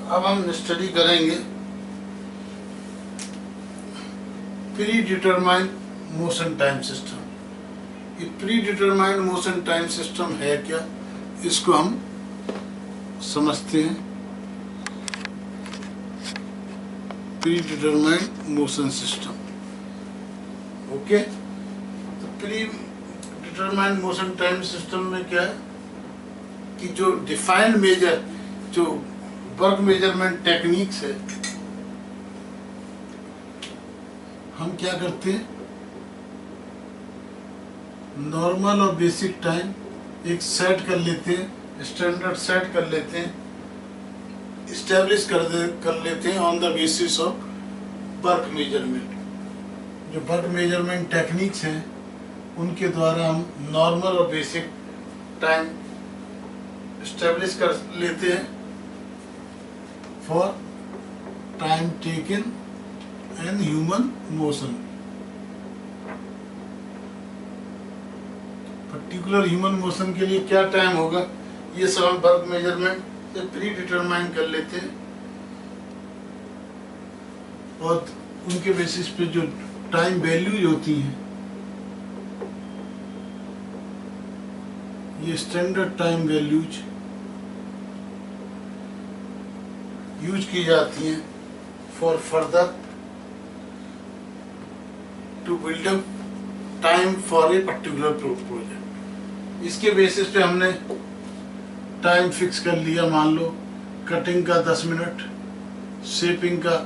अब हम स्टडी करेंगे predetermined motion time system. ये predetermined motion time system है क्या, इसको हम समझते हैं। Predetermined motion system, okay. तो predetermined motion time system में क्या है कि जो डिफाइंड मेजर, जो वर्क मेजरमेंट टेक्निक्स है, हम क्या करते हैं, नॉर्मल और बेसिक टाइम एक सेट कर लेते हैं, स्टैंडर्ड सेट कर लेते हैं, इस्टेब्लिश कर लेते हैं on the basis of work measurement. जो वर्क मेजरमेंट टेक्निक्स हैं उनके द्वारा हम नॉर्मल और बेसिक टाइम इस्टेब्लिश कर लेते हैं for time taken and human motion. Particular human motion के लिए क्या टाइम होगा, ये सब हम वर्क मेजरमेंट से प्री डिटरमाइन कर लेते हैं और उनके बेसिस पे जो टाइम वैल्यूज होती हैं, ये स्टैंडर्ड टाइम वैल्यूज यूज की जाती हैं for further to build up time for a particular project. इसके बेसिस पे हमने टाइम फिक्स कर लिया, मान लो कटिंग का 10 मिनट, शेपिंग का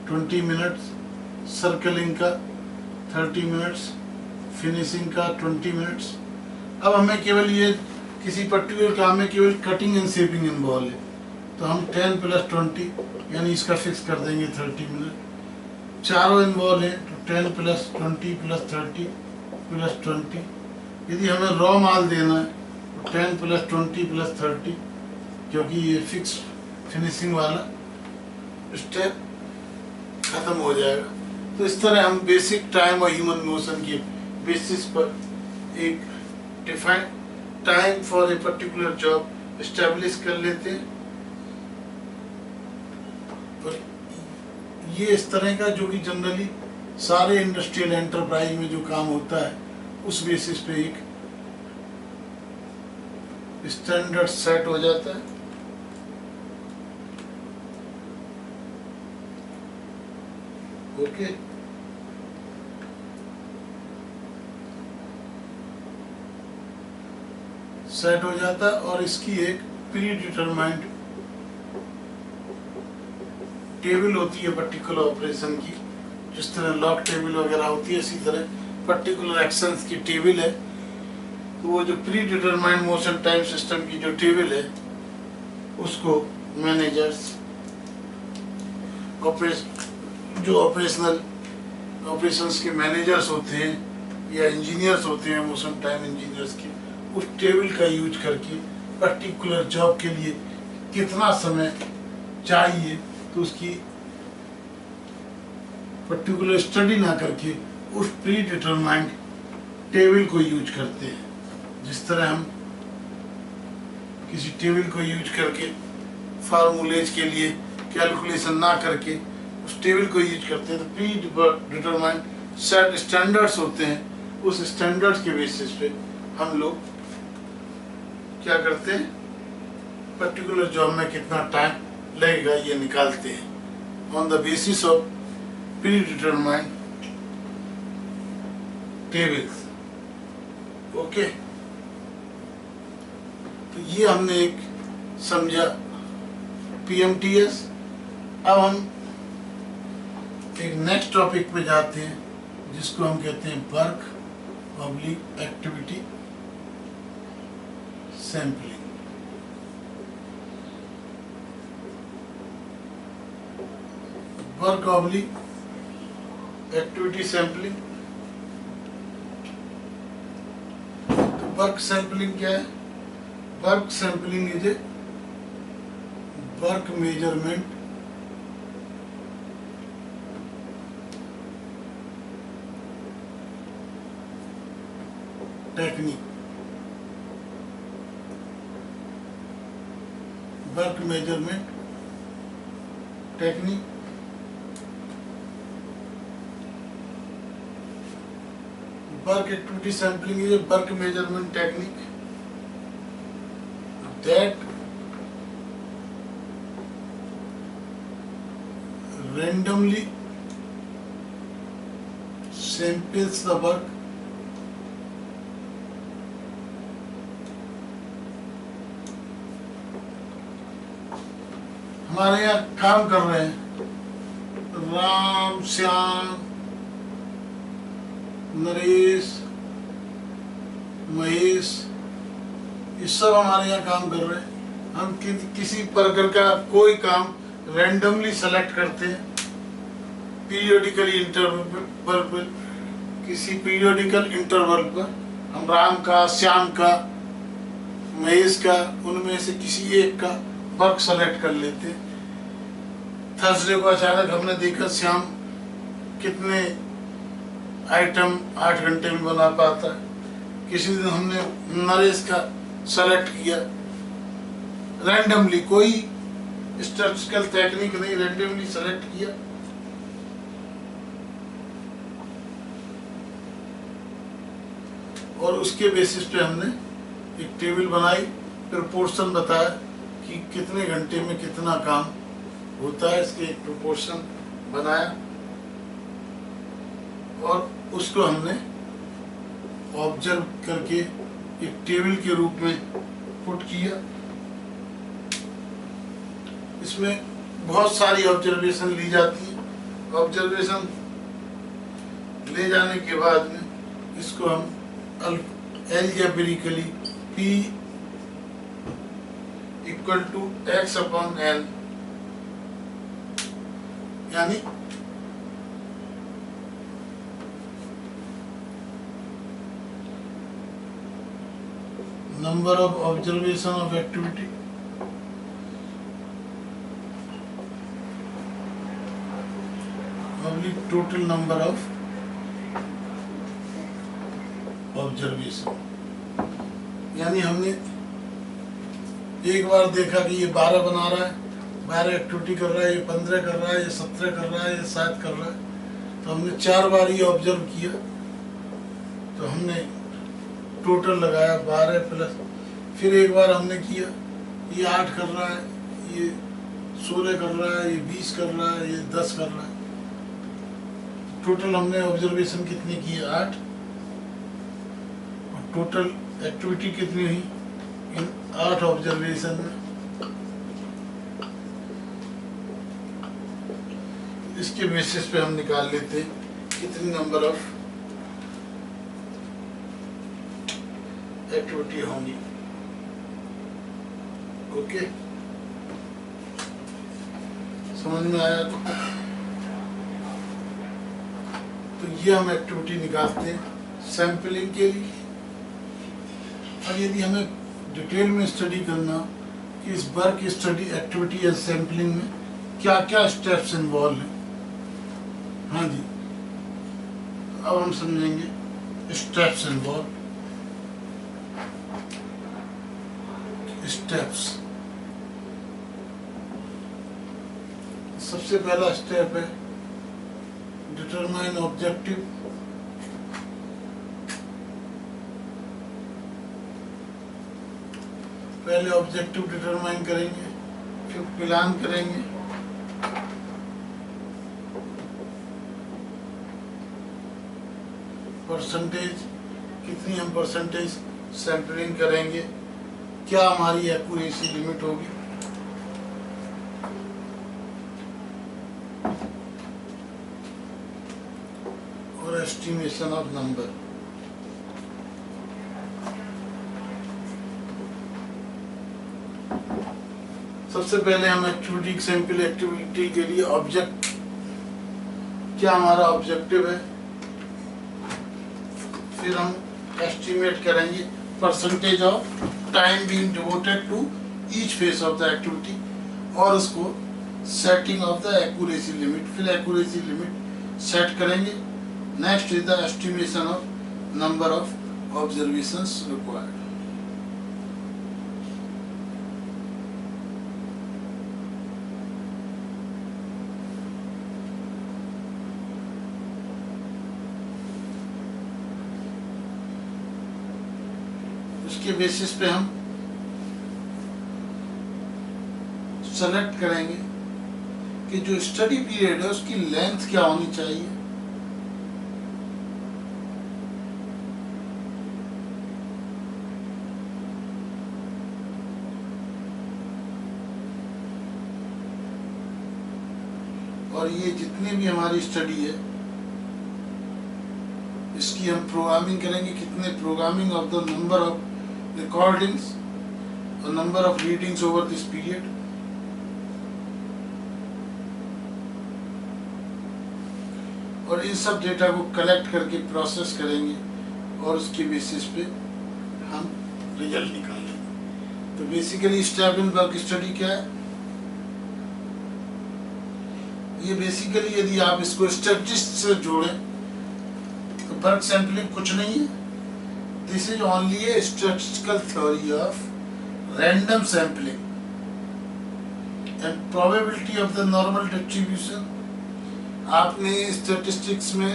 20 मिनट्स, सर्कलिंग का 30 मिनट्स, फिनिशिंग का 20 मिनट्स। अब हमें केवल ये किसी पर्टिकुलर काम में केवल कटिंग एंड शेपिंग इन्वॉल्व है, तो हम 10 + 20 यानी इसका फिक्स कर देंगे 30 मिनट। चारों इन्वॉल्व है तो 10 + 20 + 30 + 20। यदि हमें रॉ माल देना है तो 10 + 20 + 30, क्योंकि ये फिक्स फिनिशिंग वाला स्टेप खत्म हो जाएगा। तो इस तरह हम बेसिक टाइम और ह्यूमन मोशन के बेसिस पर एक defined time for a particular job establish कर लेते हैं। पर ये इस तरह का जो कि जनरली सारे इंडस्ट्रियल एंटरप्राइज में जो काम होता है उस बेसिस पे एक स्टैंडर्ड सेट हो जाता है। ओके, सेट हो जाता है और इसकी एक प्री डिटरमाइंड टेबल होती है पर्टिकुलर ऑपरेशन की। जिस तरह लॉक टेबल वगैरह होती है, इसी तरह पर्टिकुलर एक्शंस की टेबल है। तो वो जो pre determined motion time system की जो टेबल है उसको मैनेजर्स, जो ऑपरेशंस के मैनेजर्स होते हैं या इंजीनियर्स होते हैं, मोशन टाइम इंजीनियर्स के, उस टेबल का यूज करके पर्टिकुलर जॉब के लिए कितना समय चाहिए तो उसकी पर्टिकुलर स्टडी ना करके उस प्री डिटरमाइंड टेबल को यूज करते हैं। जिस तरह हम किसी टेबल को यूज करके फार्मूलेज के लिए कैलकुलेशन ना करके उस टेबल को यूज करते हैं, तो प्री डिटरमाइंड सेट स्टैंडर्ड्स होते हैं। उस स्टैंडर्ड्स के बेसिस पे हम लोग क्या करते हैं, पर्टिकुलर जॉब में कितना टाइम लगेगा ये निकालते हैं on the basis of pre determined tables. Okay, तो ये हमने एक समझा PMTS। अब हम एक नेक्स्ट टॉपिक पे जाते हैं जिसको हम कहते हैं वर्क/एक्टिविटी सैंपलिंग। वर्क/एक्टिविटी सैंपलिंग। तो वर्क सैंपलिंग क्या है? Work sampling is a work measurement technique. Work measurement technique, work activity sampling is a work measurement technique that randomly samples the work हमारे यहाँ काम कर रहे हैं राम, श्याम, नरेश, महेश, ये सब हमारे यहाँ काम कर रहे हैं। हम किसी प्रकार का कोई काम रैंडमली सेलेक्ट करते हैं पीरियोडिकली इंटरवल पर, किसी पीरियोडिकल इंटरवल पर हम राम का, श्याम का, महेश का, उनमें से किसी एक का वर्क सेलेक्ट कर लेते हैं। थर्सडे को अचानक हमने देखा श्याम कितने आइटम 8 घंटे में बना पाता है। किसी दिन हमने नरेश का सेलेक्ट किया रैंडमली, कोई स्टैटिस्टिकल टेक्निक नहीं, रैंडमली सेलेक्ट किया। और उसके बेसिस पे हमने एक टेबल बनाई, प्रोपोर्शन बताया कि कितने घंटे में कितना काम होता है, इसके एक प्रोपोर्शन बनाया और उसको हमने ऑब्जर्व करके एक टेबल के रूप में पुट किया। इसमें बहुत सारी ऑब्जर्वेशन ली जाती है। ऑब्जर्वेशन ले जाने के बाद में इसको हम algebraically P equal to x upon L, यानी number of observation of activity only total number of observation। यानी हमने एक बार देखा कि ये 12 बना रहा है, 12 एक्टिविटी कर रहा है, ये 15 कर रहा है, ये 17 कर रहा है, ये 7 कर रहा है, तो हमने 4 बार ये ऑब्जर्व किया तो हमने टोटल लगाया 12 प्लस, फिर एक बार हमने किया ये 8 कर रहा है, ये 16 कर रहा है, ये 20 कर रहा है, ये 10 कर रहा है। टोटल हमने ऑब्जर्वेशन कितनी की है 8, और टोटल एक्टिविटी कितनी हुई इन 8 ऑब्जर्वेशन में। इसके बेसिस पे हम निकाल लेते हैं कितनी नंबर ऑफ एक्टिविटी होंगी। ओके, समझ में आया? तो ये हम एक्टिविटी निकालते हैं सैंपलिंग के लिए। और यदि हमें डिटेल में स्टडी करना कि इस वर्क स्टडी एक्टिविटी या सैंपलिंग में क्या क्या स्टेप्स इन्वॉल्व हैं, हाँ जी, अब हम समझेंगे स्टेप्स इन्वॉल्व। स्टेप्स, सबसे पहला स्टेप है डिटरमाइन ऑब्जेक्टिव। पहले ऑब्जेक्टिव डिटरमाइन करेंगे, फिर प्लान करेंगे, परसेंटेज, कितनी हम परसेंटेज सैंपलिंग करेंगे, क्या हमारी एक्यूरेसी लिमिट होगी, और एस्टिमेशन ऑफ नंबर। सबसे पहले हम एक्टिविटी, सैंपल एक्टिविटी के लिए ऑब्जेक्ट, क्या हमारा ऑब्जेक्टिव है, फिर हम एस्टिमेट करेंगे percentage of time being devoted to each phase of the activity, और उसको setting of the accuracy limit, फिर एक्यूरेसी लिमिट सेट करेंगे। Next is the estimation of number of observations required. उसके बेसिस पे हम सेलेक्ट करेंगे कि जो स्टडी पीरियड है उसकी लेंथ क्या होनी चाहिए। और ये जितनी भी हमारी स्टडी है इसकी हम प्रोग्रामिंग करेंगे, कितने programming of the number of recordings और number of readings over this period. और इन सब डेटा को कलेक्ट करके प्रोसेस करेंगे और उसके बेसिस पे हम रिजल्ट निकालेंगे। तो basically step in work study क्या है? ये बेसिकली यदि आप इसको स्टैटिस्टिक्स से जोड़ें तो वर्क सैंपलिंग कुछ नहीं है, this is only A statistical theory of random sampling and probability of the normal distribution. आपने स्टैटिस्टिक्स में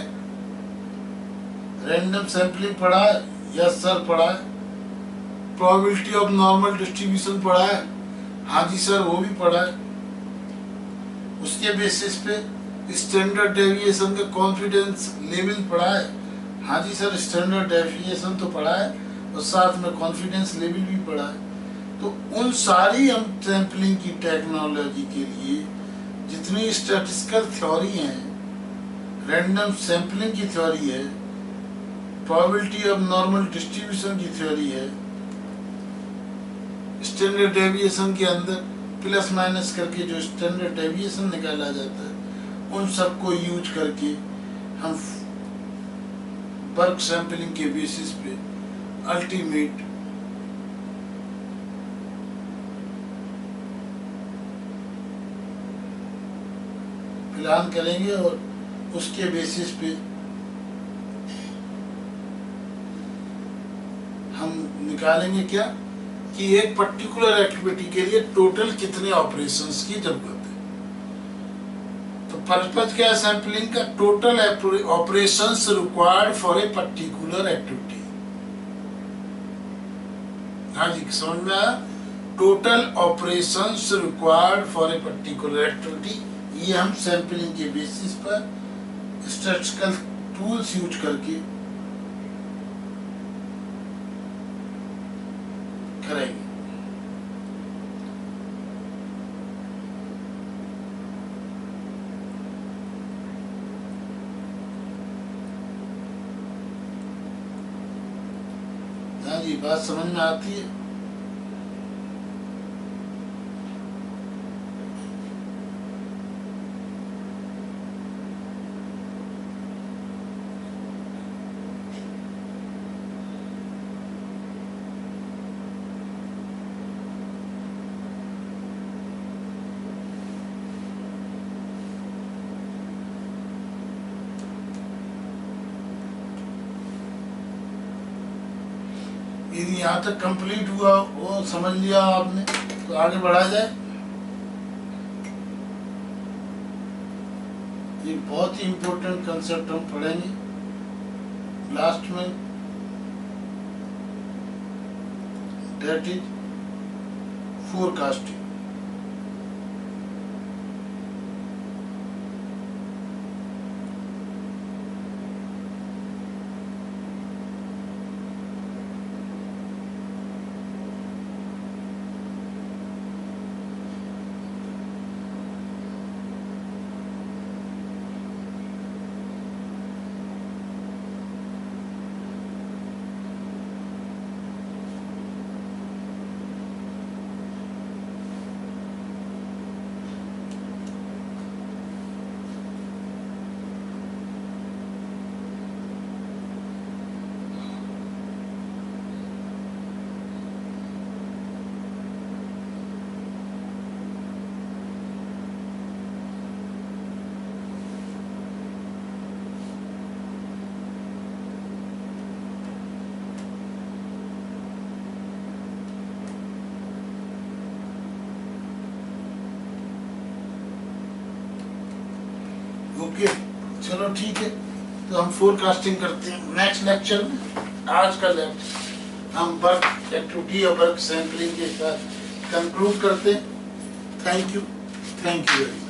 रैंडम सैंपलिंग पढ़ा है? यस सर पढ़ा है। प्रोबेबिलिटी ऑफ नॉर्मल डिस्ट्रीब्यूशन पढ़ा है? हाँ जी सर वो भी पढ़ा है। उसके बेसिस पे स्टैंडर्ड डेविएशन का कॉन्फिडेंस लेवल पढ़ा है? हाँ जी सर स्टैंडर्ड डेविएशन तो पढ़ा है और साथ में कॉन्फिडेंस लेवल भी पढ़ा है। तो उन सारी हम सैंपलिंग की टेक्नोलॉजी के लिए जितनी स्टैटिस्टिकल थ्योरी हैं, रैंडम सैंपलिंग की थ्योरी है, प्रोबेबिलिटी ऑफ नॉर्मल डिस्ट्रीब्यूशन की थ्योरी है, स्टैंडर्ड डेविएशन के अंदर प्लस माइनस करके जो स्टैंडर्ड डेविएशन निकाला जाता है, उन सबको यूज करके हम वर्क सैंपलिंग के बेसिस पे अल्टीमेट प्लान करेंगे और उसके बेसिस पे हम निकालेंगे क्या कि एक पर्टिकुलर एक्टिविटी के लिए टोटल कितने ऑपरेशंस की जरूरत है। तो पर्पज क्या है सैंपलिंग का? Total operations required for a particular activity. हाँ जी समझ में आया? Total operations required for a particular activity, ये हम सैंपलिंग के बेसिस पर स्टैटिस्टिकल टूल्स यूज करके करेंगे। हाँ जी बात समझ में आती है? यदि यहाँ तक कंप्लीट हुआ वो समझ लिया आपने तो आगे बढ़ा जाए। ये बहुत ही इम्पोर्टेंट कंसेप्ट हम पढ़ेंगे लास्ट में, दैट इज फोरकास्टिंग। ओके चलो ठीक है, तो हम फोरकास्टिंग करते हैं नेक्स्ट लेक्चर में। आज का लेक्चर हम वर्क एक्टिविटी और वर्क सैंपलिंग के साथ कंक्लूड करते हैं। Thank you very much.